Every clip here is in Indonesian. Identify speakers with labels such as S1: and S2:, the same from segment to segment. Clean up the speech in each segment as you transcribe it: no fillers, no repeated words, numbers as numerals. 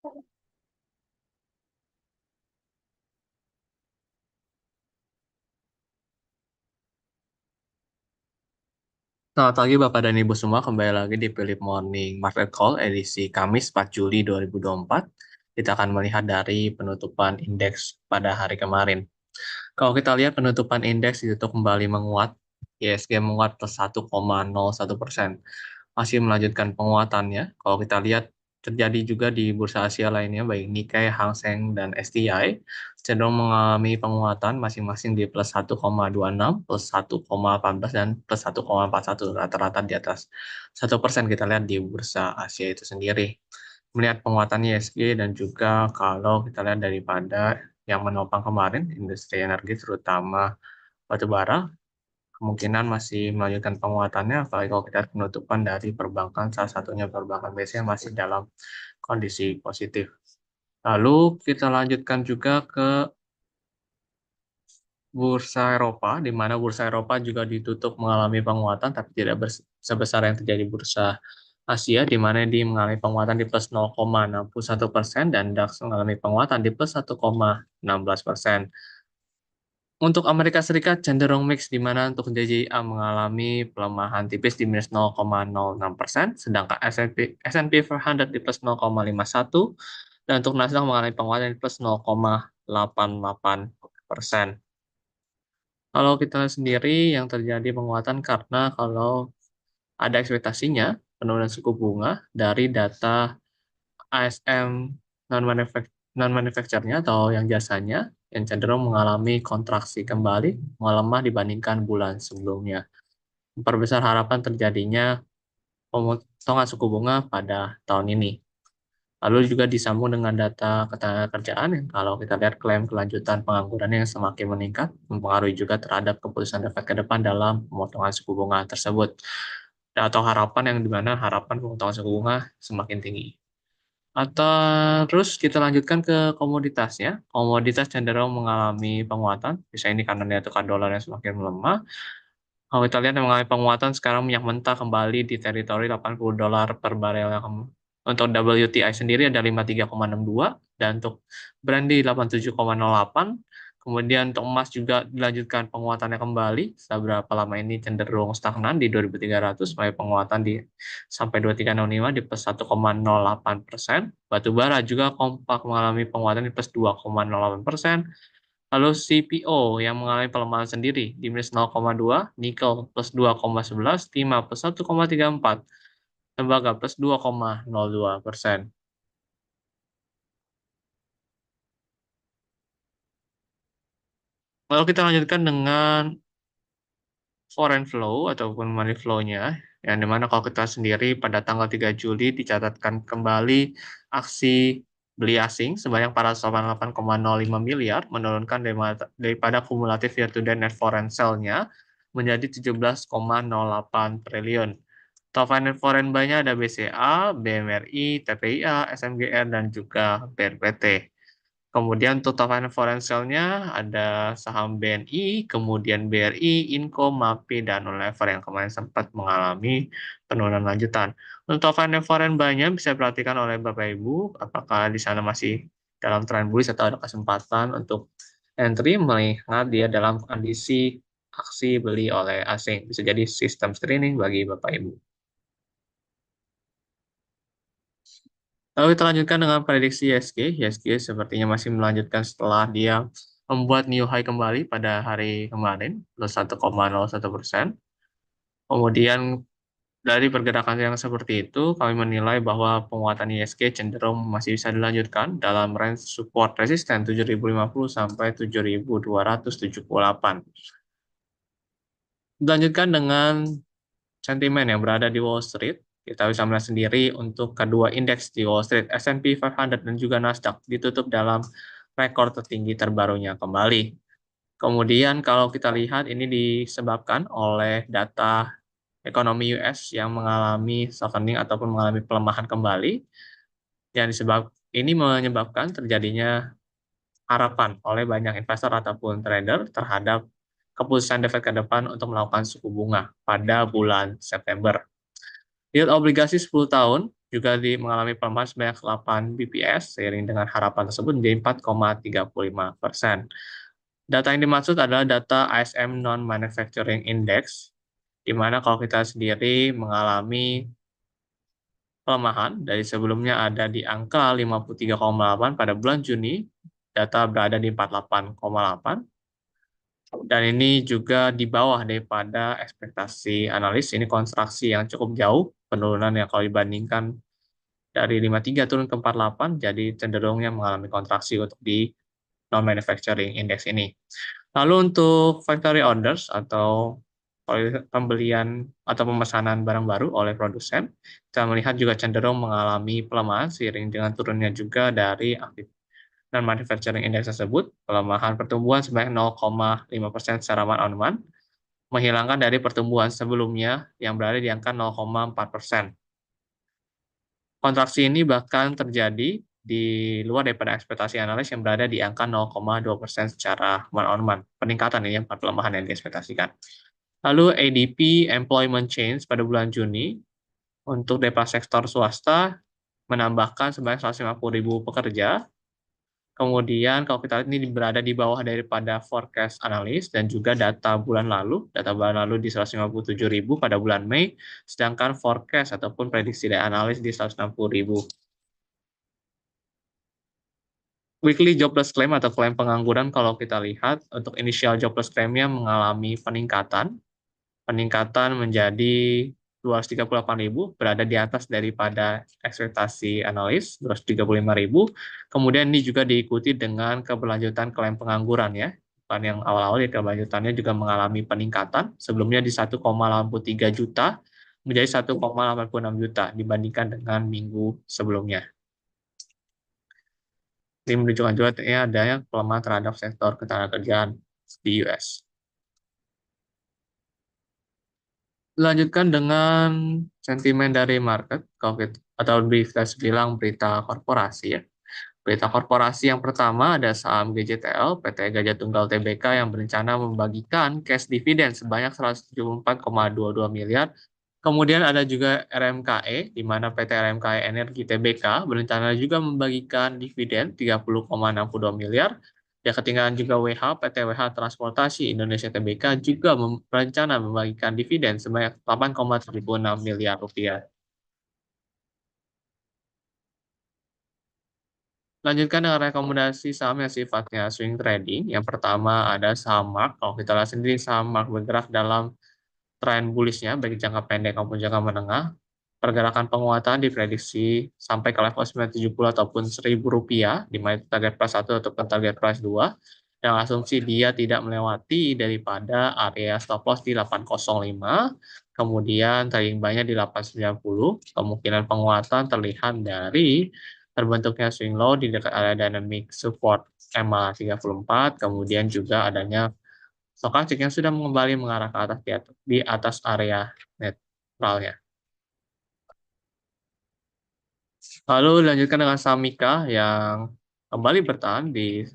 S1: Selamat pagi Bapak dan Ibu semua, kembali lagi di Philip Morning Market Call edisi Kamis 4 Juli 2024. Kita akan melihat dari penutupan indeks pada hari kemarin. Kalau kita lihat penutupan indeks ditutup kembali menguat, ISG menguat plus 1,01%. Masih melanjutkan penguatannya. Kalau kita lihat terjadi juga di bursa Asia lainnya, baik Nikkei, Hang Seng, dan STI, cenderung mengalami penguatan masing-masing di plus 1,26, plus 1,18, dan plus 1,41, rata-rata di atas 1% kita lihat di bursa Asia itu sendiri. Melihat penguatan ISG dan juga kalau kita lihat daripada yang menopang kemarin, industri energi terutama batu bara, kemungkinan masih melanjutkan penguatannya, apalagi kalau kita lihat penutupan dari perbankan, salah satunya perbankan BCA masih dalam kondisi positif. Lalu kita lanjutkan juga ke bursa Eropa, di mana bursa Eropa juga ditutup mengalami penguatan, tapi tidak sebesar yang terjadi bursa Asia, di mana dia mengalami penguatan di plus 0,61% dan DAX mengalami penguatan di plus 1,16%. Untuk Amerika Serikat cenderung mix di mana untuk JJA mengalami pelemahan tipis di minus 0,06%, sedangkan S&P 500 di plus 0,51, dan untuk Nasdaq mengalami penguatan di plus 0,88%. Kalau kita lihat sendiri yang terjadi penguatan karena kalau ada ekspektasinya penurunan suku bunga dari data ASM non-manufacture-nya atau yang jasanya yang cenderung mengalami kontraksi kembali, melemah dibandingkan bulan sebelumnya. Memperbesar harapan terjadinya pemotongan suku bunga pada tahun ini. Lalu juga disambung dengan data ketenagakerjaan yang kalau kita lihat klaim kelanjutan pengangguran yang semakin meningkat, mempengaruhi juga terhadap keputusan The Fed ke depan dalam pemotongan suku bunga tersebut. Atau harapan yang dimana harapan pemotongan suku bunga semakin tinggi. Atau terus kita lanjutkan ke komoditasnya. Komoditas cenderung mengalami penguatan, bisa ini karena nilai tukar dolar yang semakin melemah. Kalau kita lihat yang mengalami penguatan sekarang minyak mentah kembali di teritori $80 per barel yang untuk WTI sendiri ada 53,62 dan untuk Brent di 87,08. Kemudian untuk emas juga dilanjutkan penguatannya kembali. Setelah berapa lama ini cenderung stagnan di 2.300, mulai penguatan di sampai 2365 di plus 1,08%. Batu bara juga kompak mengalami penguatan di plus 2,08%. Lalu CPO yang mengalami pelemahan sendiri di minus 0,2, nikel plus 2,11, timah plus 1,34, tembaga plus 2,02%. Lalu kita lanjutkan dengan foreign flow ataupun money flow-nya, yang dimana kalau kita sendiri pada tanggal 3 Juli dicatatkan kembali aksi beli asing sebanyak 488,05 miliar, menurunkan daripada kumulatif year to date net foreign sale-nya menjadi 17,08 triliun. Top finance foreign buy-nya ada BCA, BMRI, TPIA, SMGR, dan juga BRPT. Kemudian total financial-nya ada saham BNI, kemudian BRI, Inco, MAPI, dan Unilever yang kemarin sempat mengalami penurunan lanjutan. Untuk foreign buy-nya bisa diperhatikan oleh Bapak Ibu, apakah di sana masih dalam tren bullish atau ada kesempatan untuk entry melihat dia dalam kondisi aksi beli oleh asing. Bisa jadi sistem screening bagi Bapak Ibu. Lalu kita lanjutkan dengan prediksi ISG. ISG sepertinya masih melanjutkan setelah dia membuat new high kembali pada hari kemarin, plus 1,01%. Kemudian dari pergerakan yang seperti itu, kami menilai bahwa penguatan ISG cenderung masih bisa dilanjutkan dalam range support resisten 7.050 sampai 7.278. Dilanjutkan dengan sentimen yang berada di Wall Street. Kita bisa melihat sendiri untuk kedua indeks di Wall Street, S&P 500 dan juga Nasdaq ditutup dalam rekor tertinggi terbarunya kembali. Kemudian kalau kita lihat ini disebabkan oleh data ekonomi US yang mengalami softening ataupun mengalami pelemahan kembali, yang ini menyebabkan terjadinya harapan oleh banyak investor ataupun trader terhadap keputusan The Fed ke depan untuk melakukan suku bunga pada bulan September. Yield obligasi 10 tahun juga mengalami pelemahan sebanyak 8 BPS, seiring dengan harapan tersebut menjadi 4,35%. Data yang dimaksud adalah data ISM Non-Manufacturing Index, di mana kalau kita sendiri mengalami pelemahan dari sebelumnya ada di angka 53,8 pada bulan Juni, data berada di 48,8, dan ini juga di bawah daripada ekspektasi analis. Ini kontraksi yang cukup jauh, penurunan yang kalau dibandingkan dari 53 turun ke 48, jadi cenderungnya mengalami kontraksi untuk di non-manufacturing index ini. Lalu untuk factory orders atau pembelian atau pemesanan barang baru oleh produsen, kita melihat juga cenderung mengalami pelemahan seiring dengan turunnya juga dari aktif non-manufacturing index tersebut, pelemahan pertumbuhan sebanyak 0,5% secara month-on-month, menghilangkan dari pertumbuhan sebelumnya yang berada di angka 0,4%. Kontraksi ini bahkan terjadi di luar daripada ekspektasi analis yang berada di angka 0,2% secara month-on-month. Peningkatan ini, bukan pelemahan yang diekspektasikan. Lalu ADP Employment Change pada bulan Juni untuk data sektor swasta menambahkan sebanyak 150.000 pekerja. Kemudian kalau kita lihat ini berada di bawah daripada forecast analis dan juga data bulan lalu. Data bulan lalu di 157.000 pada bulan Mei, sedangkan forecast ataupun prediksi dari analis di 160.000. Weekly jobless claim atau klaim pengangguran kalau kita lihat untuk initial jobless claim-nya mengalami peningkatan menjadi 238.000, berada di atas daripada ekspektasi analis 235.000. Kemudian ini juga diikuti dengan keberlanjutan klaim pengangguran ya. Bukan yang awal-awal ya, keberlanjutannya juga mengalami peningkatan, sebelumnya di 1,83 juta menjadi 1,86 juta dibandingkan dengan minggu sebelumnya. Ini menunjukkan juga adanya pelemahan terhadap sektor ketenagakerjaan di US. Dilanjutkan dengan sentimen dari market, atau bisa bilang berita korporasi ya. Berita korporasi yang pertama ada saham GJTL, PT Gajah Tunggal Tbk yang berencana membagikan cash dividend sebanyak 174,22 miliar. Kemudian ada juga RMKE, di mana PT RMKE Energi Tbk berencana juga membagikan dividen 30,62 miliar. Ya, ketinggalan juga PT WH Transportasi Indonesia Tbk juga berencana membagikan dividen sebanyak 8,76 miliar rupiah. Lanjutkan dengan rekomendasi saham yang sifatnya swing trading. Yang pertama ada saham MARK. Kalau kita lihat sendiri, saham MARK bergerak dalam tren bullish-nya, baik jangka pendek maupun jangka menengah. Pergerakan penguatan diprediksi sampai ke level 970 ataupun Rp1.000, di mana target price 1 ataupun target price 2. Yang asumsi dia tidak melewati daripada area stop loss di 805, kemudian trading buy-nya di 890. Kemungkinan penguatan terlihat dari terbentuknya swing low di dekat area dynamic support MA34, kemudian juga adanya stochastic yang sudah kembali mengarah ke atas di atas area netralnya. Lalu dilanjutkan dengan saham Mika yang kembali bertahan di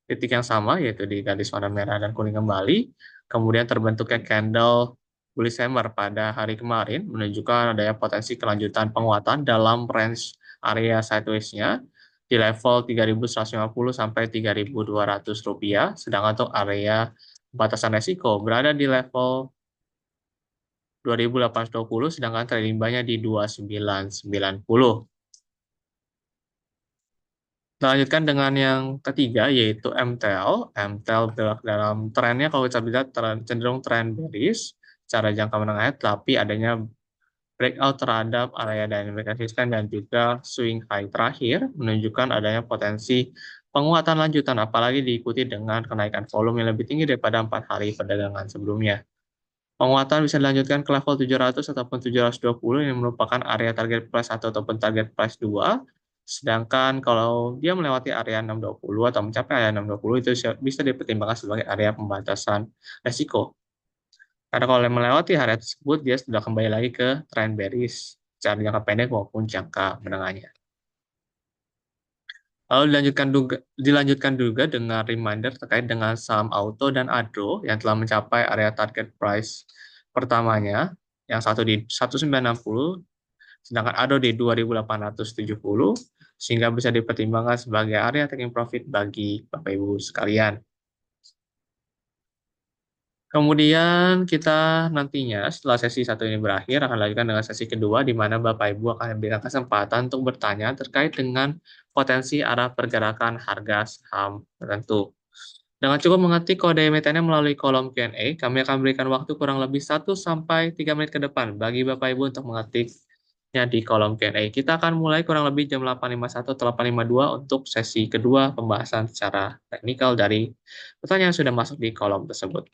S1: titik yang sama, yaitu di garis warna merah dan kuning kembali. Kemudian terbentuknya candle bullish hammer pada hari kemarin, menunjukkan adanya potensi kelanjutan penguatan dalam range area sideways-nya di level 3.150 sampai 3.200 rupiah, sedangkan untuk area batasan resiko berada di level 2.820, sedangkan trading buy-nya di 2.990. Lanjutkan dengan yang ketiga, yaitu MTL. MTL bergerak dalam trennya, kalau kita lihat cenderung tren bearish secara jangka menengah, tapi adanya breakout terhadap area dynamic resistance dan juga swing high terakhir menunjukkan adanya potensi penguatan lanjutan, apalagi diikuti dengan kenaikan volume yang lebih tinggi daripada 4 hari perdagangan sebelumnya. Penguatan bisa dilanjutkan ke level 700 ataupun 720 yang merupakan area target price 1 ataupun target price 2. Sedangkan kalau dia melewati area 620 atau mencapai area 620, itu bisa dipertimbangkan sebagai area pembatasan resiko. Karena kalau melewati area tersebut, dia sudah kembali lagi ke trend bearish secara jangka pendek maupun jangka menengahnya. Lalu dilanjutkan juga dengan reminder terkait dengan saham Auto dan Adro yang telah mencapai area target price pertamanya, yang satu di 1960, sedangkan ADO di 2.870, sehingga bisa dipertimbangkan sebagai area taking profit bagi Bapak Ibu sekalian. Kemudian kita nantinya setelah sesi satu ini berakhir akan lanjutkan dengan sesi kedua di mana Bapak Ibu akan diberikan kesempatan untuk bertanya terkait dengan potensi arah pergerakan harga saham tertentu. Dengan cukup mengetik kode emitennya melalui kolom Q&A, kami akan berikan waktu kurang lebih 1 sampai 3 menit ke depan bagi Bapak Ibu untuk mengetiknya di kolom Q&A. Kita akan mulai kurang lebih jam 8.51 atau 8.52 untuk sesi kedua pembahasan secara teknikal dari pertanyaan yang sudah masuk di kolom tersebut.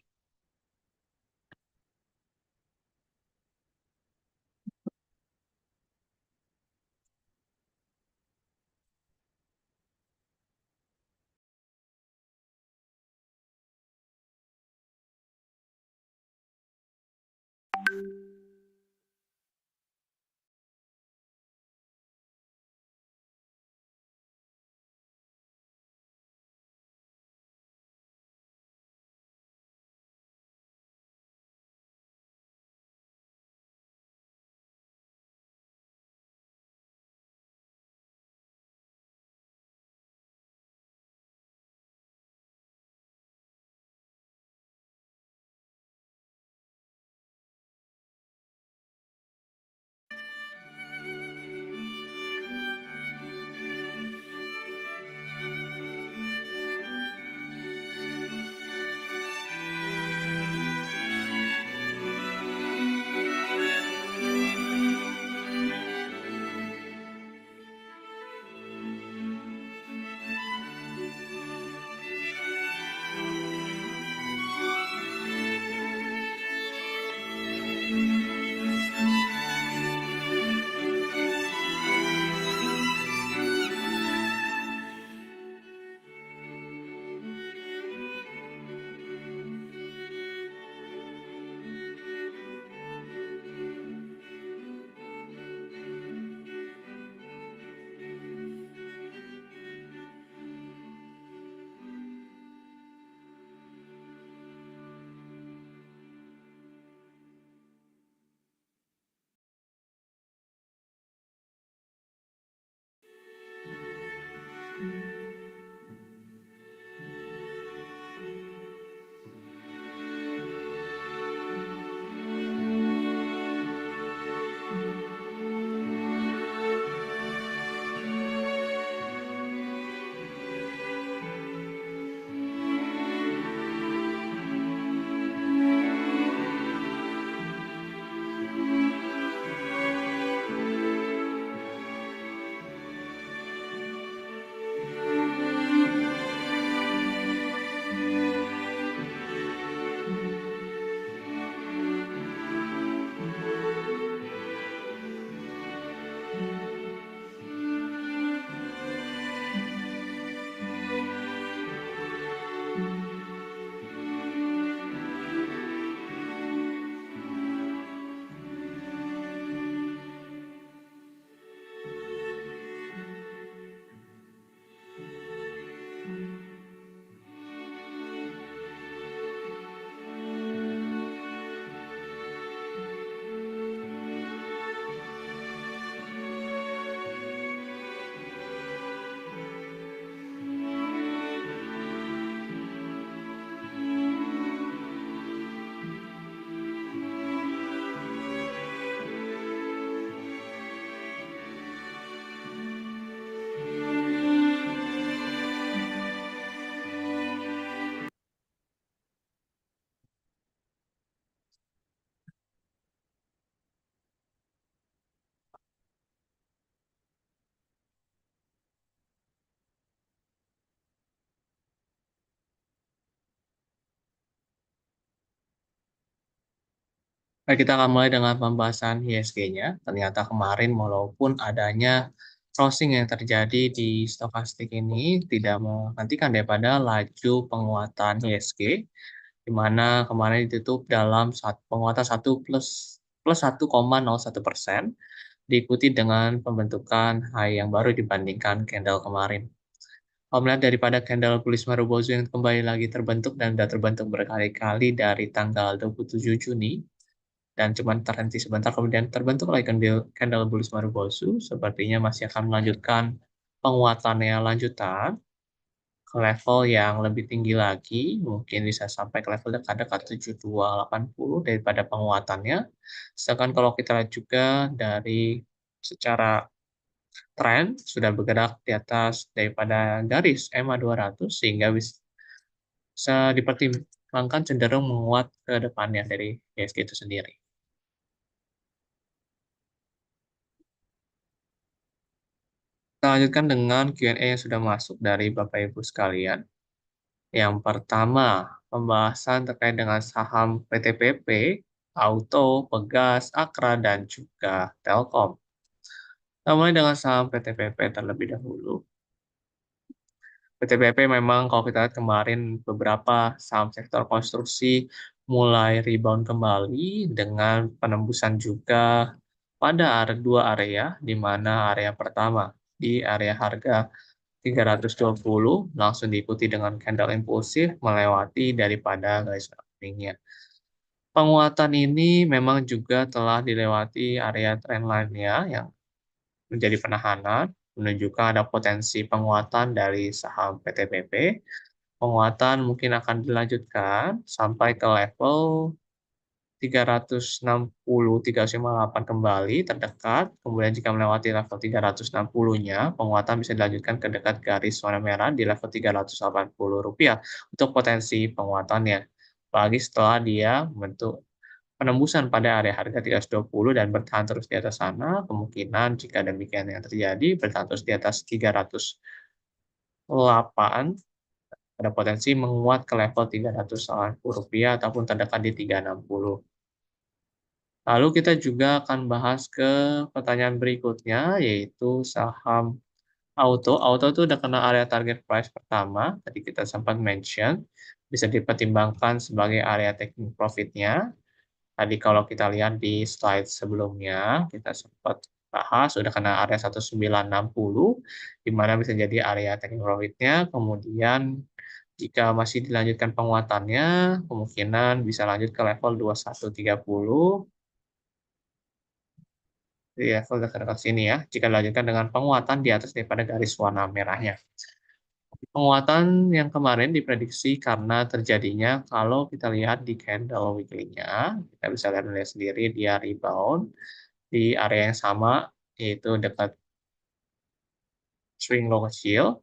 S1: Baik, kita akan mulai dengan pembahasan ISG-nya. Ternyata kemarin walaupun adanya crossing yang terjadi di stokastik ini tidak menghentikan daripada laju penguatan ISG, di mana kemarin ditutup dalam penguatan plus 1,01%, diikuti dengan pembentukan high yang baru dibandingkan candle kemarin. Kalau melihat daripada candle bullish Marubozu yang kembali lagi terbentuk dan sudah terbentuk berkali-kali dari tanggal 27 Juni, dan cuman terhenti sebentar kemudian terbentuk lagi candle bullish Marubozu, sepertinya masih akan melanjutkan penguatannya lanjutan ke level yang lebih tinggi lagi, mungkin bisa sampai ke level dekat-dekat 7280 daripada penguatannya. Sedangkan kalau kita lihat juga dari secara tren sudah bergerak di atas daripada garis EMA 200 sehingga bisa dipertimbangkan cenderung menguat ke depannya dari IHSG itu sendiri. Kita lanjutkan dengan Q&A yang sudah masuk dari Bapak Ibu sekalian. Yang pertama, pembahasan terkait dengan saham PTPP, Auto, Pegas, Akra, dan juga Telkom. Kita mulai dengan saham PTPP terlebih dahulu. PTBP memang kalau kita lihat kemarin beberapa saham sektor konstruksi mulai rebound kembali dengan penembusan juga pada dua area, di mana area pertama di area harga 320 langsung diikuti dengan candle impulsif melewati daripada garis openingnya. Penguatan ini memang juga telah dilewati area trendline-nya yang menjadi penahanan, menunjukkan ada potensi penguatan dari saham PTBP. Penguatan mungkin akan dilanjutkan sampai ke level 360, 358 kembali terdekat. Kemudian jika melewati level 360-nya, penguatan bisa dilanjutkan ke dekat garis warna merah di level Rp380 untuk potensi penguatannya. Apalagi setelah dia membentuk penembusan pada area harga 320 dan bertahan terus di atas sana, kemungkinan jika demikian yang terjadi, bertahan terus di atas 308, ada potensi menguat ke level Rp380 ataupun terdekat di 360. Lalu kita juga akan bahas ke pertanyaan berikutnya, yaitu saham Auto. Auto itu udah kena area target price pertama, tadi kita sempat mention, bisa dipertimbangkan sebagai area taking profit-nya. Tadi kalau kita lihat di slide sebelumnya, kita sempat bahas sudah kena area 1960, di mana bisa jadi area taking profit-nya. Kemudian jika masih dilanjutkan penguatannya, kemungkinan bisa lanjut ke level 2130 di level dekat-dekat sini ya, jika dilanjutkan dengan penguatan di atas daripada garis warna merahnya. Penguatan yang kemarin diprediksi karena terjadinya, kalau kita lihat di candle weekly-nya, kita bisa lihat sendiri dia rebound di area yang sama, yaitu dekat swing low kecil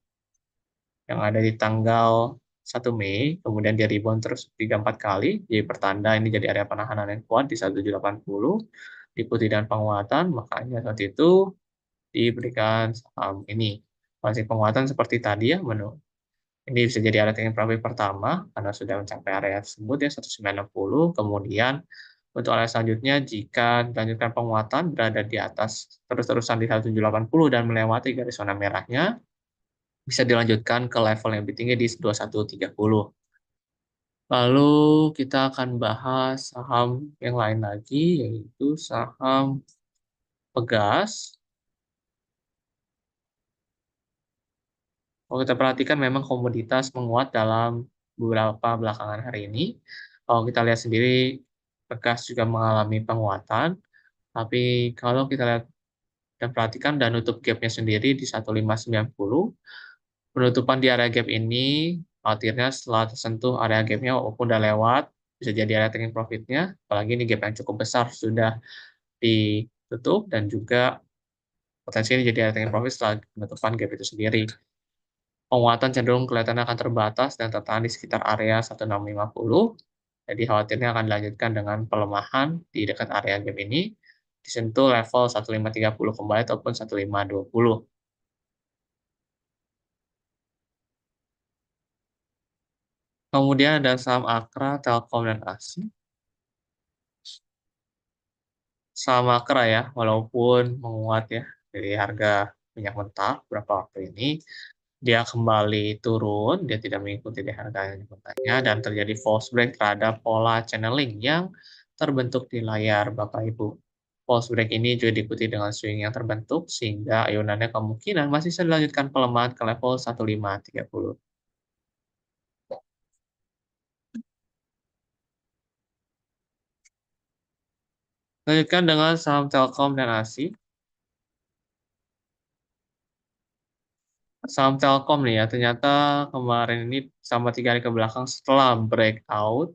S1: yang ada di tanggal 1 Mei, kemudian dia rebound terus 3-4 kali, jadi pertanda ini jadi area penahanan yang kuat di 1780, diikuti dengan penguatan, makanya saat itu diberikan saham ini. Masih penguatan seperti tadi ya, ini bisa jadi area taking profit pertama, karena sudah mencapai area tersebut ya, 1960, kemudian untuk area selanjutnya, jika dilanjutkan penguatan berada di atas terus-terusan di 1780 dan melewati garis zona merahnya, bisa dilanjutkan ke level yang lebih tinggi di 2130. Lalu kita akan bahas saham yang lain lagi, yaitu saham Pegas. Kalau kita perhatikan memang komoditas menguat dalam beberapa belakangan hari ini. Kalau kita lihat sendiri, Pegas juga mengalami penguatan, tapi kalau kita lihat dan perhatikan dan nutup gap-nya sendiri di 1590, penutupan di area gap ini khawatirnya setelah tersentuh area gap-nya walaupun udah lewat, bisa jadi area taking profit-nya, apalagi ini gap yang cukup besar sudah ditutup dan juga potensi ini jadi area taking profit setelah penutupan gap itu sendiri. Penguatan cenderung kelihatan akan terbatas dan tertahan di sekitar area 1650. Jadi khawatirnya akan dilanjutkan dengan pelemahan di dekat area gap ini, disentuh level 1530 kembali ataupun 1520. Kemudian ada saham Akra, Telkom, dan ASI. Saham Akra ya, walaupun menguat ya dari harga minyak mentah beberapa waktu ini, dia kembali turun, dia tidak mengikuti di harga minyak mentahnya, dan terjadi false break terhadap pola channeling yang terbentuk di layar Bapak Ibu. False break ini juga diikuti dengan swing yang terbentuk, sehingga ayunannya kemungkinan masih bisa dilanjutkan pelemahan ke level 1530. Lanjutkan dengan saham Telkom dan ASI. Saham Telkom nih ya, ternyata kemarin ini sama 3 hari ke belakang setelah breakout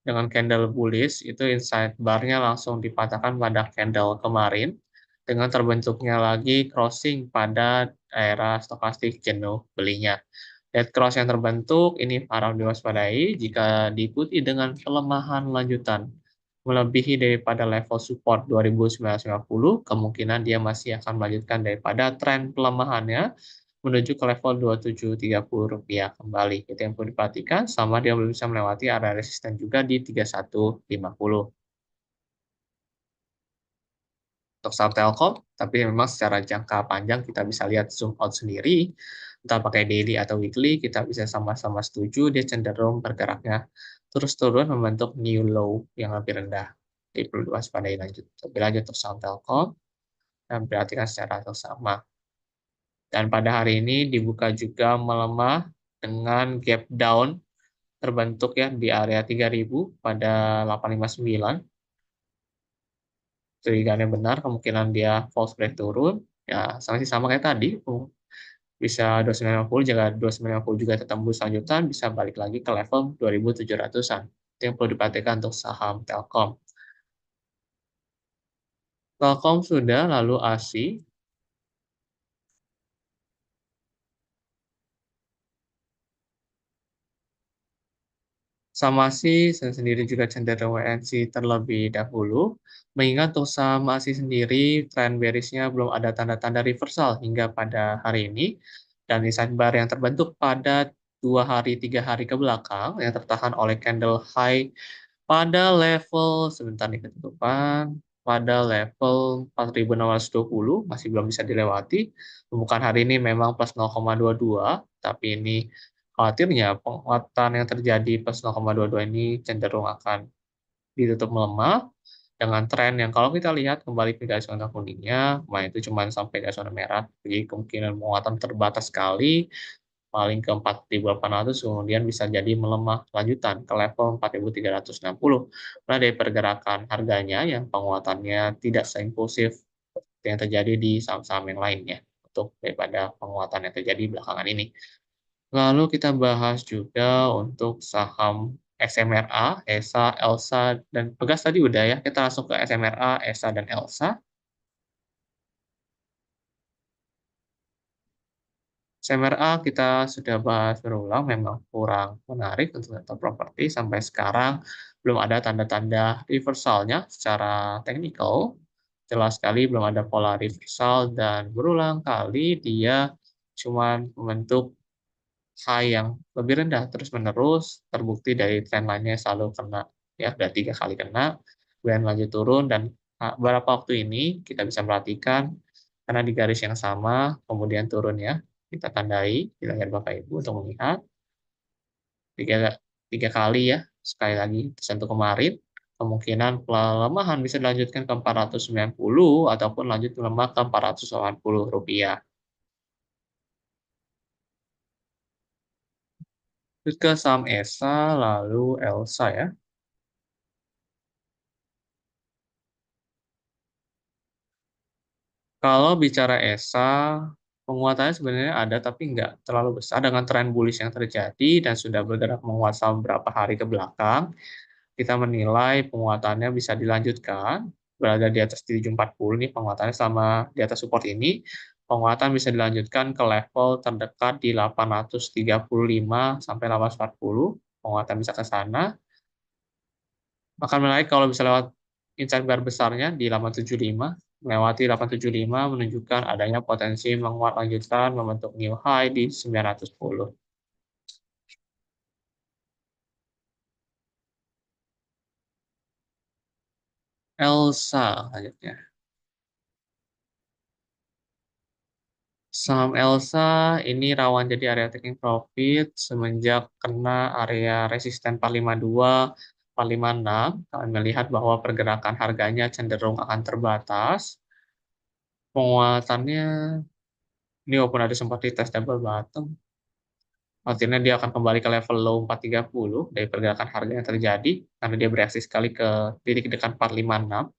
S1: dengan candle bullish, itu inside bar-nya langsung dipatahkan pada candle kemarin, dengan terbentuknya lagi crossing pada daerah stokastik jenuh belinya. Dead cross yang terbentuk ini harap diwaspadai jika diikuti dengan pelemahan lanjutan melebihi daripada level support 2950, kemungkinan dia masih akan melanjutkan daripada tren pelemahannya menuju ke level 2730 rupiah kembali. Itu yang perlu diperhatikan, sama dia belum bisa melewati area resisten juga di 3150 untuk saham Telkom, tapi memang secara jangka panjang kita bisa lihat zoom out sendiri, entah pakai daily atau weekly, kita bisa sama-sama setuju dia cenderung bergeraknya terus turun membentuk new low yang lebih rendah. Jadi perlu diwaspadai lanjut. Lebih lanjut untuk saham Telkom dan perhatikan secara seksama. Dan pada hari ini dibuka juga melemah dengan gap down terbentuk ya di area 3000 pada 859. Triggernya benar, kemungkinan dia false break turun, ya sama kayak tadi, bisa 2950, jika 2950 juga tembus lanjutan, bisa balik lagi ke level 2700-an. Itu yang perlu diperhatikan untuk saham Telkom. Telkom sudah, lalu ASI. Sama ASI, saya sendiri juga cenderung WNC terlebih dahulu, mengingat untuk saham ASI sendiri, tren bearish-nya belum ada tanda-tanda reversal hingga pada hari ini, dan inside bar yang terbentuk pada 2 hari, 3 hari ke belakang, yang tertahan oleh candle high pada level, sebentar nih ketutupan, pada level 4.620, masih belum bisa dilewati. Pembukaan hari ini memang plus 0,22, tapi ini khawatirnya penguatan yang terjadi plus 0,22 ini cenderung akan ditutup melemah dengan tren yang kalau kita lihat kembali ke garis warna kuningnya, itu cuma sampai garis warna merah, jadi kemungkinan penguatan terbatas sekali, paling ke 4.800, kemudian bisa jadi melemah lanjutan ke level 4.360. Nah, dari pergerakan harganya yang penguatannya tidak seimpulsif yang terjadi di saham-saham yang lainnya untuk daripada penguatan yang terjadi belakangan ini. Lalu kita bahas juga untuk saham SMRA, ESA, ELSA, dan Pegas tadi udah ya, kita langsung ke SMRA, ESA, dan ELSA. SMRA kita sudah bahas berulang, memang kurang menarik untuk sektor properti. Sampai sekarang belum ada tanda-tanda reversalnya secara teknikal. Jelas sekali belum ada pola reversal dan berulang kali dia cuma membentuk high yang lebih rendah terus-menerus, terbukti dari tren lainnya selalu kena, ya udah 3 kali kena, kemudian lanjut turun, dan beberapa waktu ini kita bisa perhatikan karena di garis yang sama kemudian turun ya, kita tandai di layar Bapak Ibu untuk melihat tiga, 3 kali ya, sekali lagi tersentuh kemarin, kemungkinan pelemahan bisa dilanjutkan ke 490 ataupun lanjut melemah ke 480 rupiah. Terus ke saham ESA, lalu ELSA ya. Kalau bicara ESA, penguatannya sebenarnya ada tapi nggak terlalu besar dengan tren bullish yang terjadi dan sudah bergerak menguat selama beberapa hari ke belakang. Kita menilai penguatannya bisa dilanjutkan, berada di atas 740 nih penguatannya selama di atas support ini. Penguatan bisa dilanjutkan ke level terdekat di 835 sampai 840. Penguatan bisa ke sana. Akan menarik kalau bisa lewat inside bar besarnya di 875, melewati 875 menunjukkan adanya potensi menguat lanjutan membentuk new high di 910. Elsa selanjutnya. Saham Elsa ini rawan jadi area taking profit semenjak kena area resisten 452, 456. Kalian melihat bahwa pergerakan harganya cenderung akan terbatas. Penguatannya ini walaupun ada sempat di tes double bottom, artinya dia akan kembali ke level low 430 dari pergerakan harga yang terjadi, karena dia bereaksi sekali ke titik dekat 456,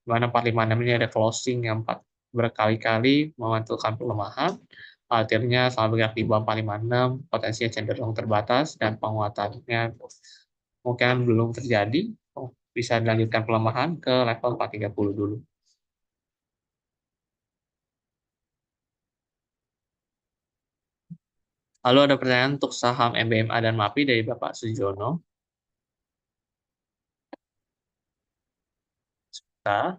S1: di mana 456 ini ada closing yang berkali-kali memantulkan pelemahan, akhirnya sama bergerak di bawah 456, potensinya cenderung terbatas, dan penguatannya mungkin belum terjadi, bisa dilanjutkan pelemahan ke level 430 dulu. Lalu ada pertanyaan untuk saham MBMA dan MAPI dari Bapak Sujono. Nah,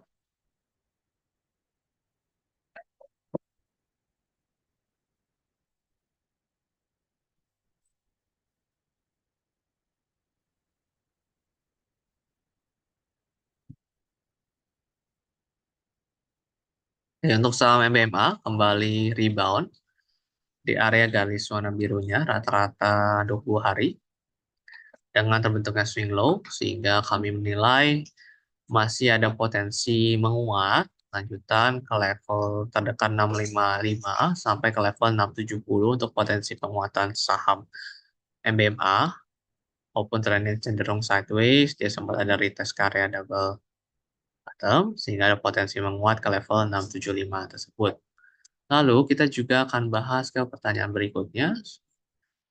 S1: untuk saham MBMA kembali rebound di area garis warna birunya rata-rata 20 hari dengan terbentuknya swing low, sehingga kami menilai masih ada potensi menguat lanjutan ke level terdekat 655 sampai ke level 670 untuk potensi penguatan saham MBMA, walaupun trennya cenderung sideways, dia sempat ada retest ke area double bottom sehingga ada potensi menguat ke level 675 tersebut. Lalu kita juga akan bahas ke pertanyaan berikutnya,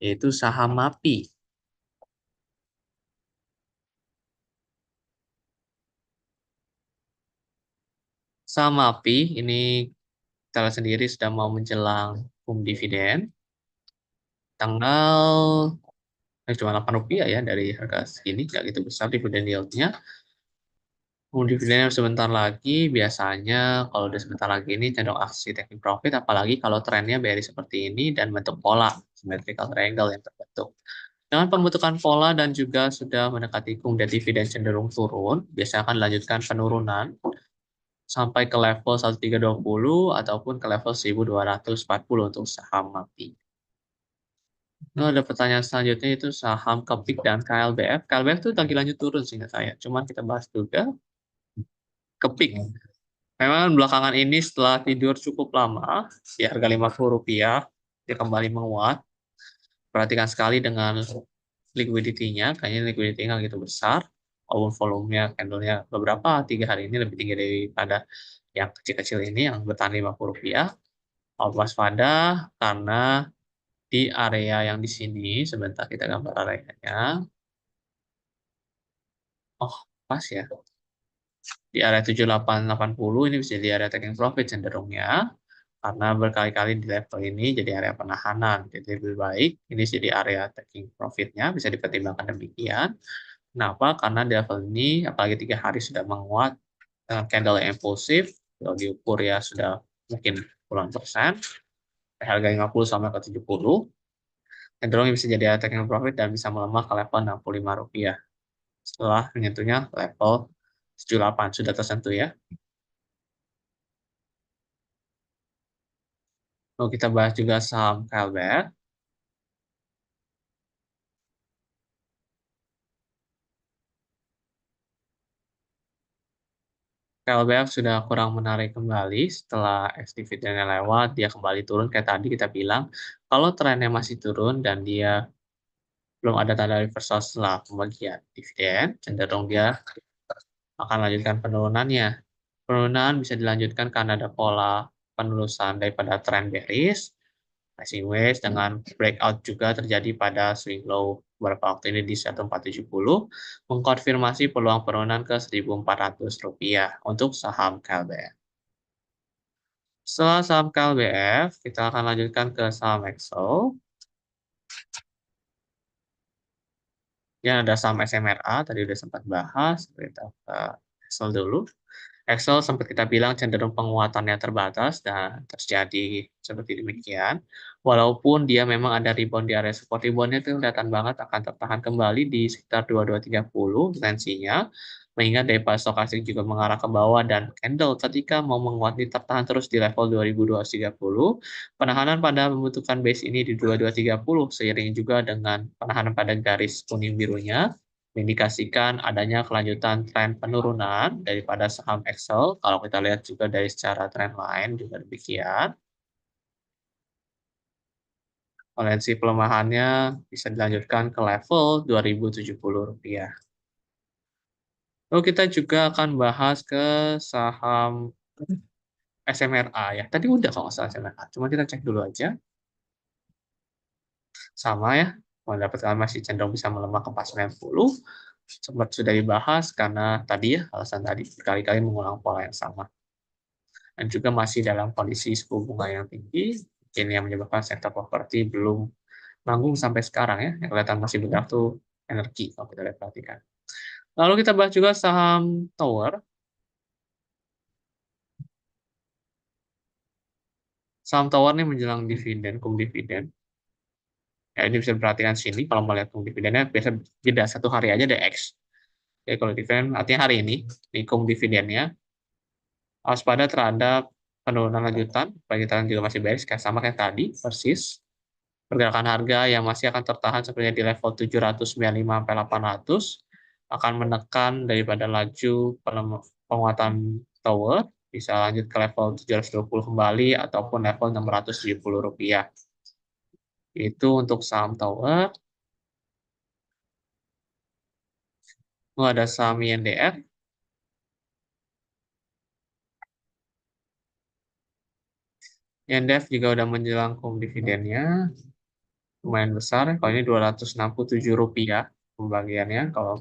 S1: yaitu saham MAPI. Saham MAPI ini kita lihat sendiri sudah mau menjelang dividen. Tanggal cuma 8 rupiah ya dari harga segini, nggak gitu besar dividen yieldnya. Dividennya sebentar lagi, biasanya kalau udah sebentar lagi ini cenderung aksi taking profit, apalagi kalau trennya bearish seperti ini dan bentuk pola symmetrical triangle yang terbentuk. Dengan pembentukan pola dan juga sudah mendekati kemudian dividen cenderung turun, biasanya akan dilanjutkan penurunan sampai ke level 1320 ataupun ke level 1240 untuk saham MAPI. Nah, ada pertanyaan selanjutnya itu saham Kepik dan KLBF. KLBF itu lagi lanjut turun sehingga saya. Cuman kita bahas juga Kepik. Memang belakangan ini setelah tidur cukup lama, di harga Rp50, dia kembali menguat. Perhatikan sekali dengan liquidity-nya, kayaknya liquidity-nya nggak gitu besar. Walaupun volumenya, candle-nya beberapa 3 hari ini lebih tinggi daripada yang kecil-kecil ini, yang bertahan Rp50. Waspada karena di area yang di sini, sebentar kita gambar areanya. Oh, pas ya. Di area 7880 ini bisa di area taking profit cenderungnya. Karena berkali-kali di level ini jadi area penahanan. Jadi lebih baik ini jadi area taking profit-nya, bisa dipertimbangkan demikian. Kenapa? Karena di level ini, apalagi 3 hari sudah menguat dengan candle yang impulsif, kalau diukur ya sudah mungkin puluhan persen, harga 50 sampai ke 70, cenderung bisa jadi area taking profit dan bisa melemah ke level Rp65 setelah menyentuhnya level 78 sudah tersentuh ya. Lalu kita bahas juga saham KLBF. KLBF sudah kurang menarik kembali setelah ex-dividennya lewat, dia kembali turun kayak tadi kita bilang. Kalau trennya masih turun dan dia belum ada tanda reversal setelah pembagian dividen, cenderung dia akan lanjutkan penurunannya. Penurunan bisa dilanjutkan karena ada pola penerusan daripada tren bearish, rising wedge dengan breakout juga terjadi pada swing low beberapa waktu ini di 1470, mengkonfirmasi peluang penurunan ke Rp1.400 untuk saham KLBF. Setelah saham KLBF, kita akan lanjutkan ke saham Excel. Ya, ada saham SMRA, tadi udah sempat bahas, kita ke Excel dulu. Excel sempat kita bilang cenderung penguatannya terbatas dan terjadi seperti demikian. Walaupun dia memang ada rebound di area support, reboundnya itu kelihatan banget akan tertahan kembali di sekitar 2230 tensinya. Mengingat daripada stokastik juga mengarah ke bawah dan candle ketika mau menguat tertahan terus di level 2230, penahanan pada pembentukan base ini di 2230 seiring juga dengan penahanan pada garis kuning birunya mengindikasikan adanya kelanjutan tren penurunan daripada saham Excel. Kalau kita lihat juga dari secara tren lain juga demikian. Potensi pelemahannya bisa dilanjutkan ke level Rp2.070. Lalu kita juga akan bahas ke saham SMRA ya. Tadi udah kalau nggak salah SMRA. Cuma kita cek dulu aja. Sama ya. Mendapatkan masih cenderung bisa melemah ke 490. Sempat sudah dibahas karena tadi ya, alasan tadi berkali-kali mengulang pola yang sama. Dan juga masih dalam kondisi suku bunga yang tinggi, ini yang menyebabkan sektor properti belum nanggung sampai sekarang ya. Yang kelihatan masih bergerak tuh energi kalau kita lihat perhatikan. Lalu kita bahas juga saham tower. Saham tower ini menjelang dividen, dividen. Ya, ini bisa diperhatikan sini kalau melihat dividennya biasa jeda satu hari aja deh X. Oke, kalau dividen artinya hari ini dividennya waspada terhadap penurunan lanjutan, bagi kita juga masih bearish kayak sama kayak tadi persis. Pergerakan harga yang masih akan tertahan sebenarnya di level 795 sampai 800 akan menekan daripada laju penguatan tower bisa lanjut ke level 720 kembali ataupun level Rp670. Itu untuk saham tower. Ada saham INDF. INDF juga udah menjelang dividennya lumayan besar. Kalau ini Rp267 pembagiannya. Kalau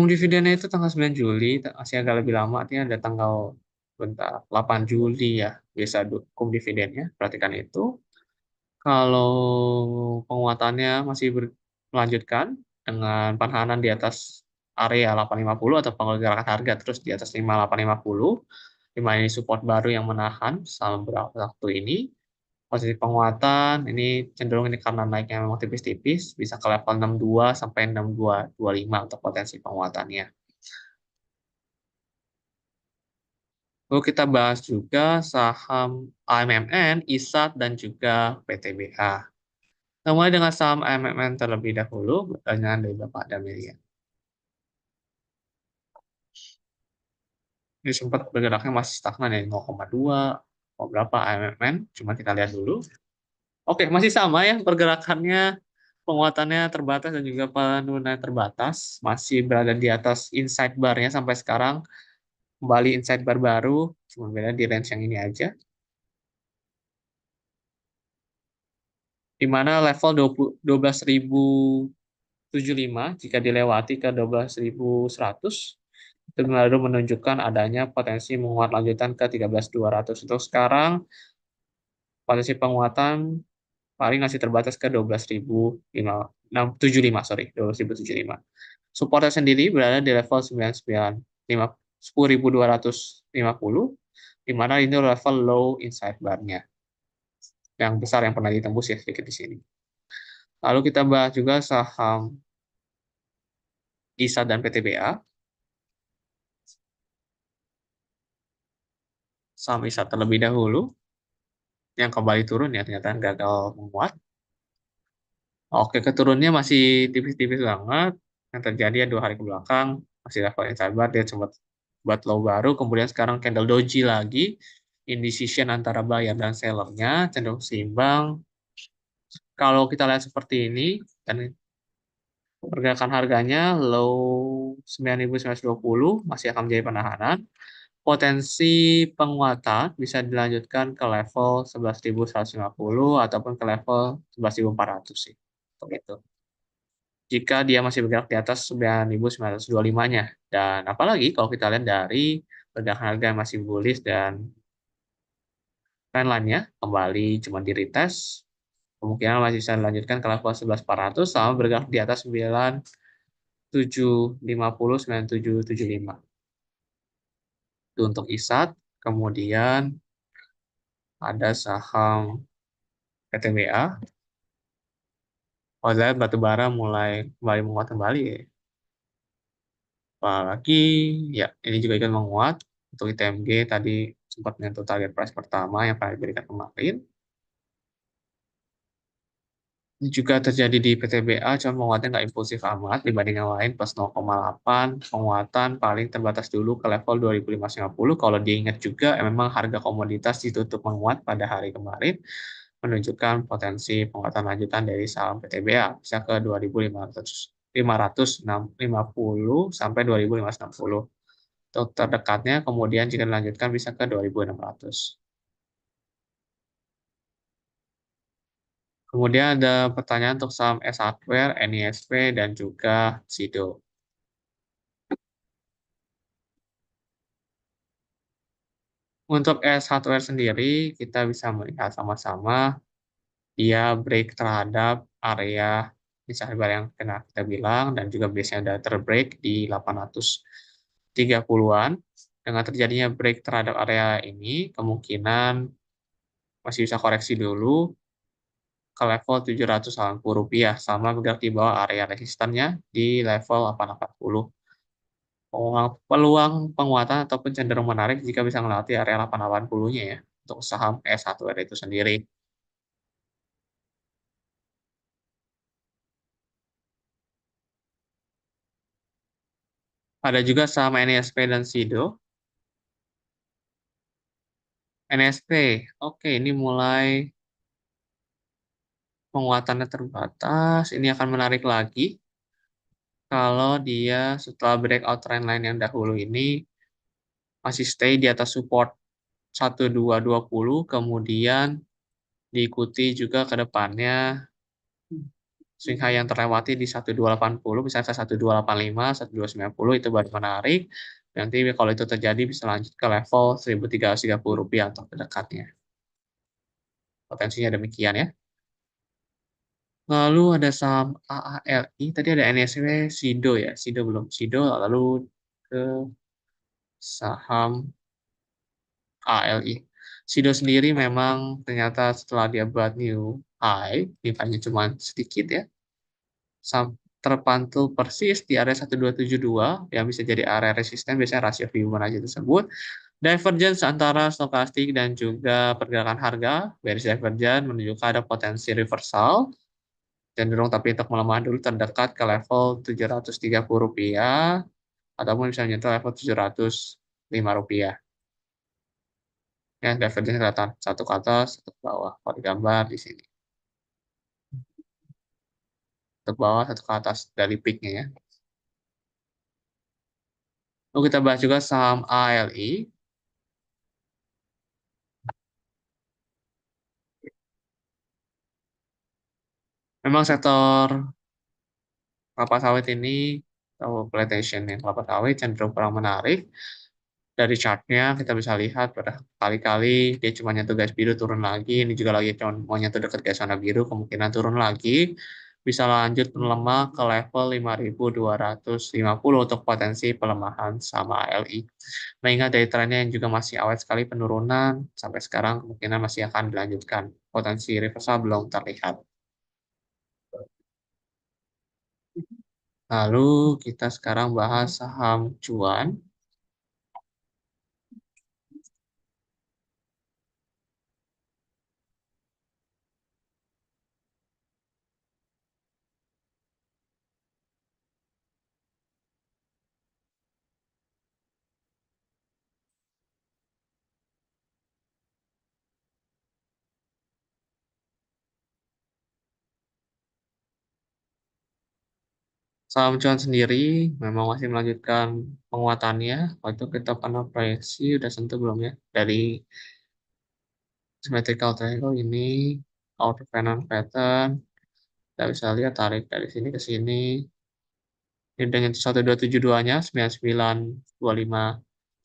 S1: dividennya itu tanggal 9 Juli, masih agak lebih lama, artinya ada tanggal bentar, 8 Juli ya, biasa dividennya. Perhatikan itu. Kalau penguatannya masih melanjutkan dengan penahanan di atas area 850 atau pergerakan harga terus di atas 5850, di mana ini support baru yang menahan selama beberapa waktu ini. Posisi penguatan ini cenderung ini karena naiknya memang tipis-tipis, bisa ke level 62 sampai 6225 untuk potensi penguatannya. Lalu kita bahas juga saham AMMN, ISAT, dan juga PTBA. Kita mulai dengan saham AMMN terlebih dahulu, pertanyaan dari Bapak Damelia. Ini sempat bergeraknya masih stagnan ya, 0,2, mau berapa AMMN, cuma kita lihat dulu. Oke, masih sama ya pergerakannya, penguatannya terbatas dan juga penurunan terbatas, masih berada di atas inside bar-nya sampai sekarang, kembali inside bar baru, cuma beda di range yang ini aja, di mana level 12.075 jika dilewati ke 12.100 itu baru menunjukkan adanya potensi menguat lanjutan ke 13.200. Untuk sekarang potensi penguatan paling masih terbatas ke 12.075, sorry, 12.075. Supportnya sendiri berada di level 10.250, di mana ini level low inside bar-nya yang besar yang pernah ditembus ya sedikit di sini. Lalu kita bahas juga saham ISA dan PTBA. Saham ISA terlebih dahulu yang kembali turun ya, ternyata gagal menguat. Oke, keturunnya masih tipis-tipis banget. Yang terjadi ya 2 hari ke belakang masih level inside bar, dia sempat buat low baru, kemudian sekarang candle doji lagi, indecision antara buyer dan sellernya cenderung seimbang. Kalau kita lihat seperti ini dan pergerakan harganya low 9.920 masih akan menjadi penahanan. Potensi penguatan bisa dilanjutkan ke level 11.150 ataupun ke level 11.400 sih. Untuk itu. Jika dia masih bergerak di atas 9.925-nya. Dan apalagi kalau kita lihat dari pergerakan harga yang masih bullish dan trendline-nya kembali cuma di retest, kemungkinan masih bisa dilanjutkan ke level 11.400 sama bergerak di atas 9.750, 9.775. Itu untuk ISAT. Kemudian ada saham PTBA. Kalau lihat batu bara mulai kembali menguat kembali ya. Apalagi ya ini juga ikut menguat. Untuk ITMG tadi sempat menyentuh target price pertama yang pernah diberikan kemarin. Ini juga terjadi di PTBA, cuma penguatannya nggak impulsif amat dibanding yang lain, plus 0,8, penguatan paling terbatas dulu ke level 2.550. Kalau diingat juga, memang harga komoditas ditutup menguat pada hari kemarin, menunjukkan potensi penguatan lanjutan dari saham PTBA bisa ke 2.550 sampai 2.560. Untuk terdekatnya kemudian jika dilanjutkan bisa ke 2.600. Kemudian ada pertanyaan untuk saham S Hardware, NISP, dan juga SIDO. Untuk S Hardware sendiri, kita bisa melihat sama-sama dia break terhadap area misalnya barang yang kena kita bilang, dan juga biasanya udah terbreak di 830-an. Dengan terjadinya break terhadap area ini, kemungkinan masih bisa koreksi dulu ke level Rp780 sama bergerak di bawah area resistannya di level 880. Peluang penguatan ataupun cenderung menarik jika bisa melewati area 880-nya ya untuk saham S1R itu sendiri. Ada juga saham NISP dan SIDO. NSP, oke, ini mulai penguatannya terbatas. Ini akan menarik lagi kalau dia setelah breakout trendline yang dahulu ini masih stay di atas support 1220, kemudian diikuti juga ke depannya swing high yang terlewati di 1280, misalnya 1285, 1290 itu baru menarik. Nanti kalau itu terjadi bisa lanjut ke level Rp1.330 untuk terdekatnya. Potensinya demikian ya. Lalu ada saham AALI, tadi ada NSW, SIDO ya, SIDO belum, SIDO, lalu ke saham ALI. SIDO sendiri memang ternyata setelah dia buat new high, nilainya cuma sedikit ya, terpantul persis di area 1272, yang bisa jadi area resisten, biasanya rasio Fibonacci tersebut. Divergence antara stokastik dan juga pergerakan harga, bearish divergence menunjukkan ada potensi reversal, cenderung tapi untuk melemah dulu terdekat ke level Rp730 ataupun bisa menyentuh level Rp705. Ya, divergence kelihatan satu ke atas, satu ke bawah. Kalau digambar di sini. Satu ke bawah, satu ke atas dari peak-nya ya. Lalu kita bahas juga saham ALI. Memang sektor kelapa sawit ini, atau plantation yang kelapa sawit cenderung kurang menarik. Dari chartnya kita bisa lihat pada kali-kali dia cuma nyentuh garis biru turun lagi, ini juga lagi cuma mau nyentuh dekat garis warna biru, kemungkinan turun lagi, bisa lanjut melemah ke level 5.250 untuk potensi pelemahan sama ALI. Mengingat dari trennya yang juga masih awet sekali penurunan, sampai sekarang kemungkinan masih akan dilanjutkan. Potensi reversal belum terlihat. Lalu kita sekarang bahas saham cuan. Saham cuan sendiri memang masih melanjutkan penguatannya. Waktu kita pernah proyeksi, udah sentuh belum ya? Dari symmetrical triangle ini, outer finance pattern, kita bisa lihat tarik dari sini ke sini. Ini dengan 1272-nya, 9925,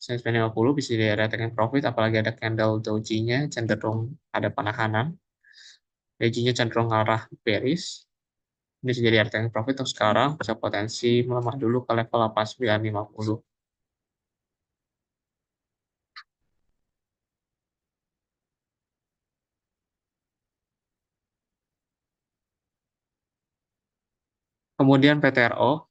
S1: 9950 bisa di area taking profit, apalagi ada candle doji-nya cenderung ada penahanan. Doji-nya cenderung arah bearish. Ini bisa jadi area taking profit untuk sekarang, bisa potensi melemah dulu ke level 8950. Kemudian PTRO,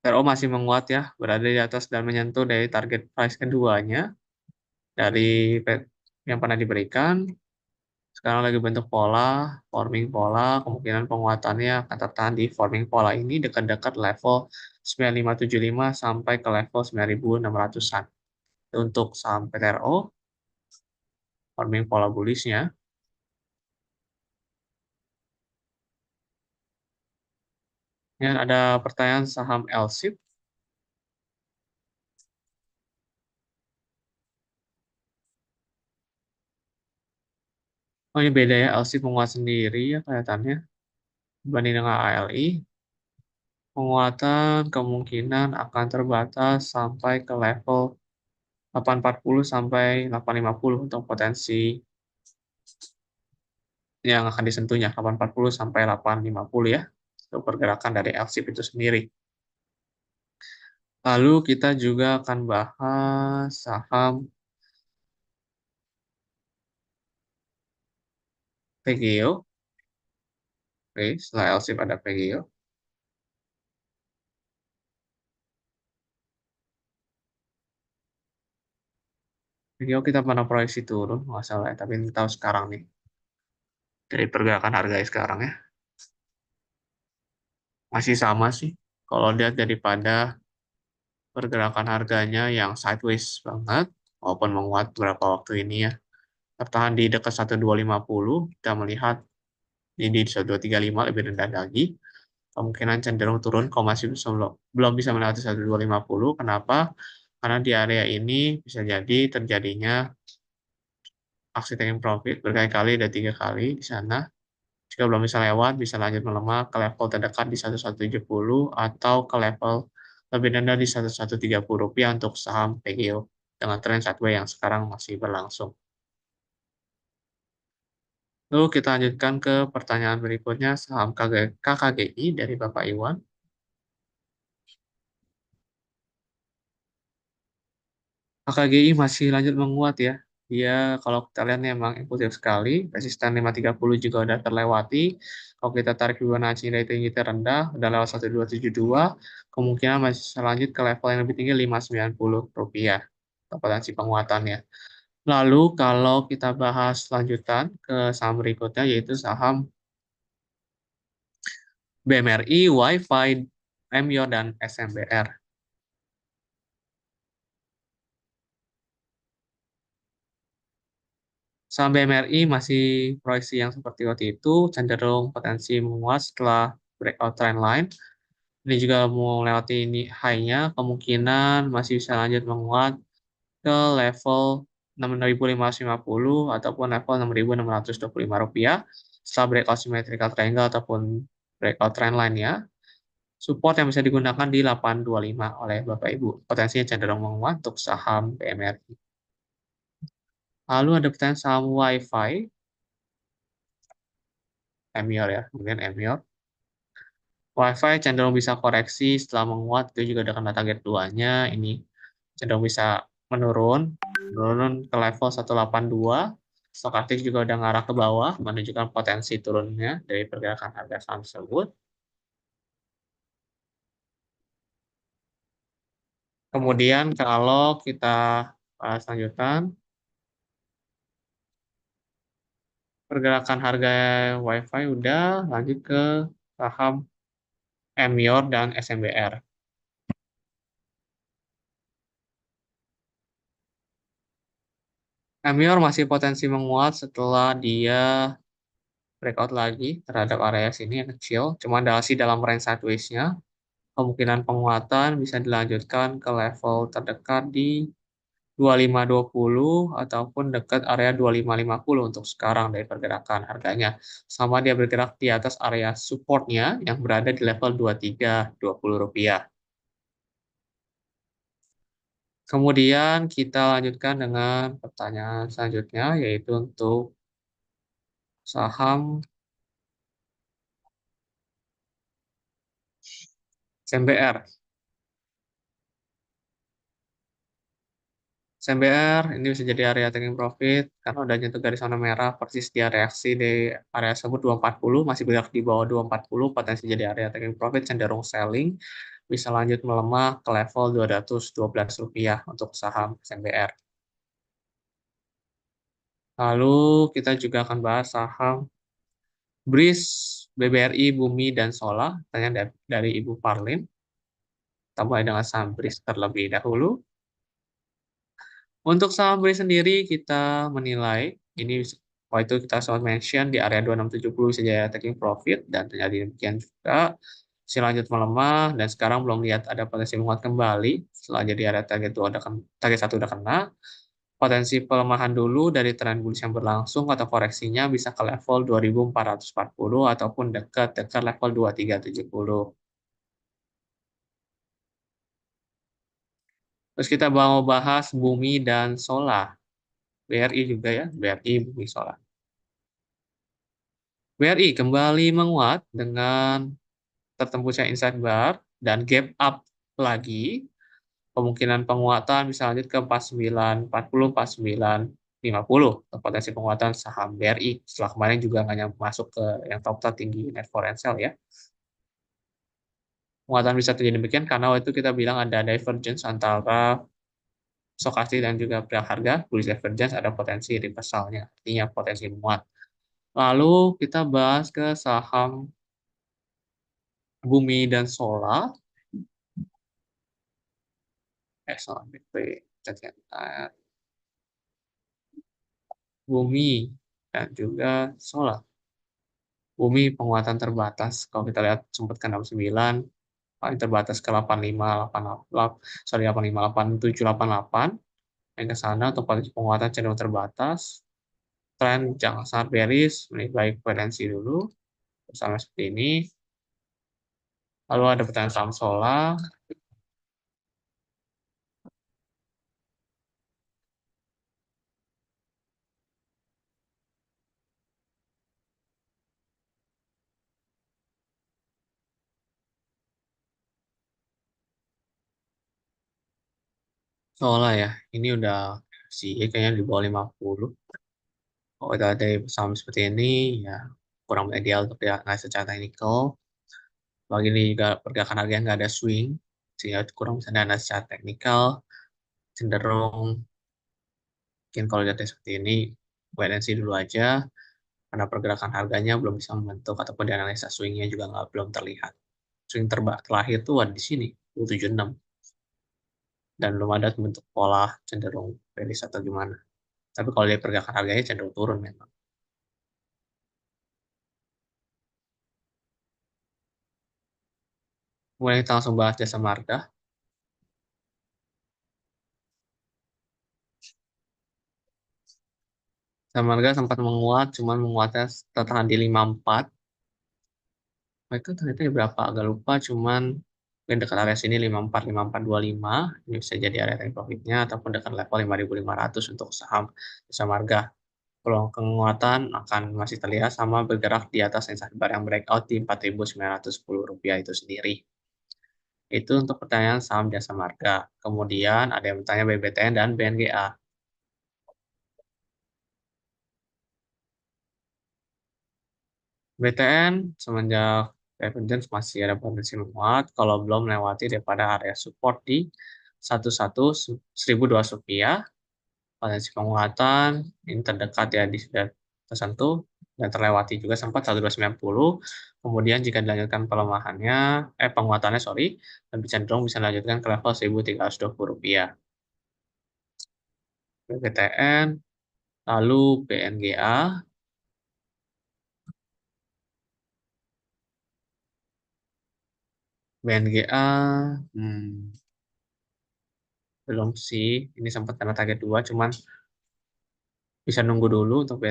S1: PTRO masih menguat ya, berada di atas dan menyentuh dari target price keduanya dari yang pernah diberikan. Sekarang lagi bentuk pola, forming pola, kemungkinan penguatannya akan tertahan di forming pola ini dekat-dekat level 9575 sampai ke level 9600-an. Untuk saham PTRO, forming pola bullish-nya. Dan ada pertanyaan saham LSIP. Oh, ini beda ya, LSIP menguat sendiri ya kelihatannya dibanding dengan ALI. Penguatan kemungkinan akan terbatas sampai ke level 840 sampai 850 untuk potensi yang akan disentuhnya, 840 sampai 850 ya, untuk pergerakan dari LSIP itu sendiri. Lalu kita juga akan bahas saham PGIO. Oke, setelah LSIP ada PGIO. PGIO kita pernah proyeksi turun, nggak salah ya, tapi ini tahu sekarang nih, dari pergerakan harga sekarang ya. Masih sama sih, kalau lihat daripada pergerakan harganya yang sideways banget, walaupun menguat beberapa waktu ini ya, tertahan di dekat 1250, kita melihat ini di 1235 lebih rendah lagi, kemungkinan cenderung turun kalau masih belum bisa melewati 1250. Kenapa? Karena di area ini bisa jadi terjadinya aksi taking profit berkali-kali, ada 3 kali di sana. Jika belum bisa lewat, bisa lanjut melemah ke level terdekat di 1170 atau ke level lebih rendah di 1130 rupiah untuk saham PGO dengan tren sideways yang sekarang masih berlangsung. Lalu kita lanjutkan ke pertanyaan berikutnya, saham KKGI dari Bapak Iwan. KKGI masih lanjut menguat ya. Dia kalau kita lihat nih emang impulsif sekali, resisten 530 juga udah terlewati. Kalau kita tarik Fibonacci rating kita rendah, udah lewat 1272, kemungkinan masih lanjut ke level yang lebih tinggi 590 rupiah. Potensi penguatannya. Lalu kalau kita bahas lanjutan ke saham berikutnya yaitu saham BMRI, Wi-Fi, MYO, dan SMBR. Saham BMRI masih proyeksi yang seperti waktu itu, cenderung potensi menguat setelah breakout trend line. Ini juga mau melewati ini high-nya, kemungkinan masih bisa lanjut menguat ke level 6.550 ataupun level 6.625 rupiah setelah breakout symmetrical triangle ataupun breakout trend line ya. Support yang bisa digunakan di 825 oleh Bapak Ibu. Potensinya cenderung menguat untuk saham BMRI. Lalu ada pertanyaan saham Wi-Fi, Emir ya, mungkin Emir. Wi-Fi cenderung bisa koreksi setelah menguat, itu juga udah kena target 2-nya, ini cenderung bisa menurun ke level 182. Stokastik juga udah ngarah ke bawah, menunjukkan potensi turunnya dari pergerakan harga saham tersebut. Kemudian kalau kita bahas lanjutan, pergerakan harga Wi-Fi udah, lanjut ke saham Emyor dan SMBR. Emyor masih potensi menguat setelah dia breakout lagi terhadap area sini yang kecil, cuma masih dalam range sideways-nya. Kemungkinan penguatan bisa dilanjutkan ke level terdekat di 2520 ataupun dekat area 2550 untuk sekarang dari pergerakan harganya. Sama dia bergerak di atas area support-nya yang berada di level 2320 rupiah. Kemudian kita lanjutkan dengan pertanyaan selanjutnya, yaitu untuk saham SMBR. SMBR ini bisa jadi area taking profit karena udah nyentuh garis warna merah persis dia reaksi di area tersebut 240 masih bergerak di bawah 240, potensi jadi area taking profit cenderung selling, bisa lanjut melemah ke level 212 rupiah untuk saham SMBR. Lalu kita juga akan bahas saham BRIS, BBRI, Bumi, dan Sola. Tanya dari Ibu Parlin. Kita mulai dengan saham BRIS terlebih dahulu. Untuk saham beli sendiri kita menilai ini waktu itu kita sempat mention di area 2670 bisa jadi taking profit dan terjadi demikian juga. Lanjut melemah dan sekarang belum lihat ada potensi menguat kembali setelah jadi area target 2 udah target 1 udah kena. Potensi pelemahan dulu dari tren bullish yang berlangsung atau koreksinya bisa ke level 2440 ataupun dekat level 2370. Terus kita mau bahas bumi dan solar. BRI juga ya, BRI, bumi, solar. BRI kembali menguat dengan tertembusnya inside bar dan gap up lagi. Kemungkinan penguatan bisa lanjut ke 4940, 4950. Potensi penguatan saham BRI setelah kemarin juga nggak masuk ke yang top tertinggi net foreign sale ya. Penguatan bisa terjadi demikian karena waktu itu kita bilang ada divergence antara stokastik dan juga pihak harga. Bullish divergence ada potensi reversalnya, artinya potensi menguat. Lalu kita bahas ke saham bumi dan solar. Solar BP, bumi dan juga solar. Bumi penguatan terbatas. Kalau kita lihat sempat ke 69, paling terbatas ke 85, 88, sorry 85, 87, 88. Yang ke sana untuk penguatan cenderung terbatas. Tren jangan sangat bearish, lebih baik potensi dulu. Sama seperti ini. Lalu ada pertanyaan saham solar. Solar ya, ini udah sih kayaknya di bawah 50. Kalau kita ada saham seperti ini, ya kurang ideal untuk ya nggak secara teknikal. Bagi ini juga pergerakan harganya nggak ada swing, sehingga kurang bisa dana secara teknikal. Cenderung mungkin kalau data seperti ini, wait and see dulu aja, karena pergerakan harganya belum bisa membentuk ataupun di analisa swingnya juga belum terlihat. Swing terakhir tuh ada di sini, 276, dan belum ada bentuk pola cenderung bearish atau gimana. Tapi kalau lihat pergerakan harganya cenderung turun memang. Mulai kita langsung bahas jasa marga. Jasa marga sempat menguat, cuman menguatnya tertahan di 54. Mereka ternyata di berapa agak lupa, cuman mungkin dekat area sini 54, 5425. Ini bisa jadi area take profitnya ataupun dekat level 5500 untuk saham jasa marga. Peluang penguatan akan masih terlihat sama bergerak di atas sensasi bar yang breakout di 4.910 rupiah itu sendiri. Itu untuk pertanyaan saham jasa marga. Kemudian ada yang bertanya BBTN dan BNGA. BTN semenjak divergence masih ada potensi menguat kalau belum melewati daripada area support di 11.100 rupiah. Potensi penguatan ini terdekat ya di sudah tersentuh dan terlewati juga sempat 1290. Kemudian jika dilanjutkan pelemahannya, penguatannya sorry, lebih cenderung bisa dilanjutkan ke level 1.320 rupiah. BBTN, lalu BNGA. BNGA, belum sih. Ini sempat kena target 2, cuman bisa nunggu dulu untuk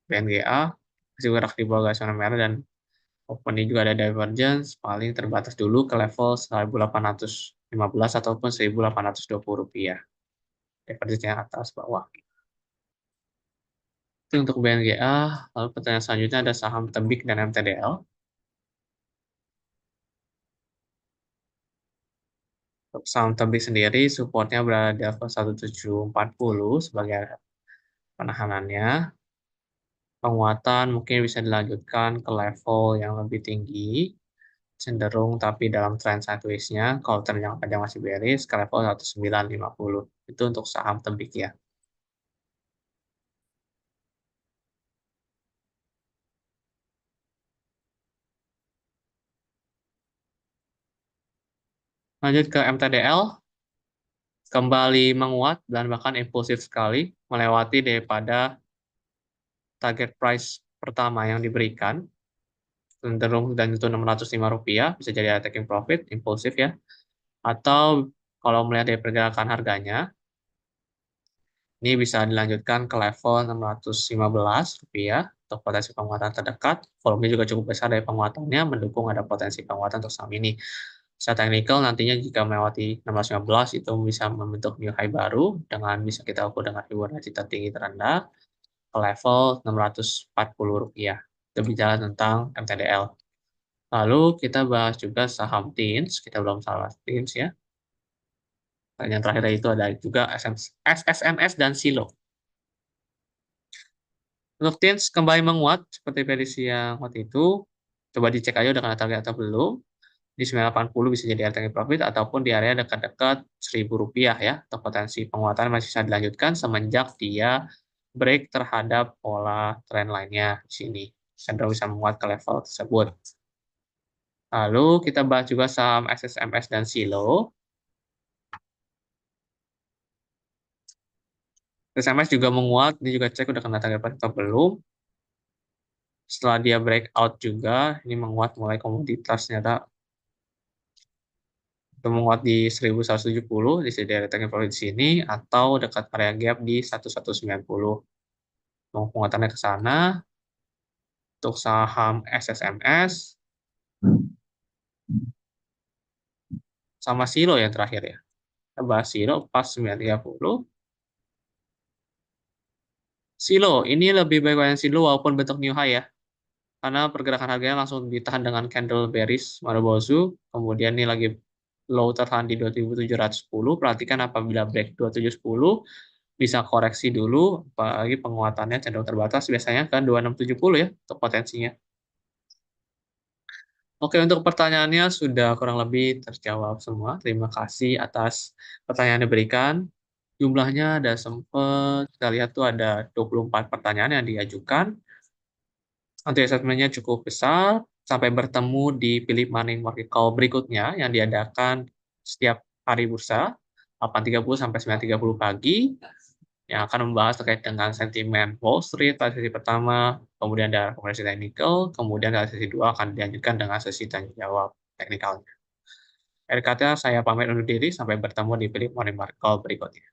S1: BNGA. Masih gerak di bawah garis warna merah dan open ini juga ada divergence. Paling terbatas dulu ke level 1.815 ataupun 1.820 rupiah. Divergence yang atas bawah. Itu untuk BNGA. Lalu pertanyaan selanjutnya ada saham Tebik dan MTDL. Untuk saham Tebik sendiri, supportnya berada di level 1740 sebagai penahanannya. Penguatan mungkin bisa dilanjutkan ke level yang lebih tinggi, cenderung tapi dalam trend sideways-nya, kalau trend yang panjang masih bearish, ke level 1950. Itu untuk saham Tebik ya. Lanjut ke MTDL. kembali menguat dan bahkan impulsif sekali, melewati daripada target price pertama yang diberikan, cenderung dan itu Rp605, bisa jadi ada taking profit, impulsif ya. Atau kalau melihat dari pergerakan harganya, ini bisa dilanjutkan ke level Rp615 untuk potensi penguatan terdekat. Volumenya juga cukup besar dari penguatannya, mendukung ada potensi penguatan untuk saham ini. Secara technical, nantinya jika melewati 1615 itu bisa membentuk new high baru, dengan bisa kita ukur dengan Fibonacci tertinggi terendah ke level Rp640. Itu bicara tentang MTDL. Lalu kita bahas juga saham TINS, kita belum salah TINS ya. Dan yang terakhir itu ada juga SSMS dan SILO. Untuk TINS kembali menguat seperti prediksi yang waktu itu. Coba dicek aja udah kena target atau belum. Di 980 bisa jadi taking profit ataupun di area dekat-dekat Rp1.000 ya. Untuk potensi penguatan masih bisa dilanjutkan semenjak dia break terhadap pola trend lainnya di sini. Cenderung bisa menguat ke level tersebut. Lalu kita bahas juga saham SSMS dan SILO. SSMS juga menguat, dia juga cek udah kena target atau belum. Setelah dia breakout juga, ini menguat mulai komoditas ternyata menguat di 1170 di sini dari taking profit di sini atau dekat area gap di 1190. Penguatannya ke sana. Untuk saham SSMS sama SILO yang terakhir ya. Kita bahas SILO pas 930. SILO ini lebih baik yang SILO walaupun bentuk new high ya. Karena pergerakan harganya langsung ditahan dengan candle bearish Marubozu. Kemudian ini lagi low tertahan di 2710. Perhatikan apabila break 2710 bisa koreksi dulu, apalagi penguatannya cenderung terbatas biasanya ke 2670 ya untuk potensinya. Oke, untuk pertanyaannya sudah kurang lebih terjawab semua. Terima kasih atas pertanyaan yang diberikan. Jumlahnya ada sempat, kita lihat tuh ada 24 pertanyaan yang diajukan. Untuk assessment-nya cukup besar. Sampai bertemu di Philip Morning Market Call berikutnya yang diadakan setiap hari bursa, 8.30 sampai 9.30 pagi, yang akan membahas terkait dengan sentimen Wall Street pada sesi pertama, kemudian ada rekomendasi technical, kemudian pada sesi 2 akan dilanjutkan dengan sesi tanya jawab teknikalnya. Dari kata saya pamit undur diri, sampai bertemu di Philip Morning Market Call berikutnya.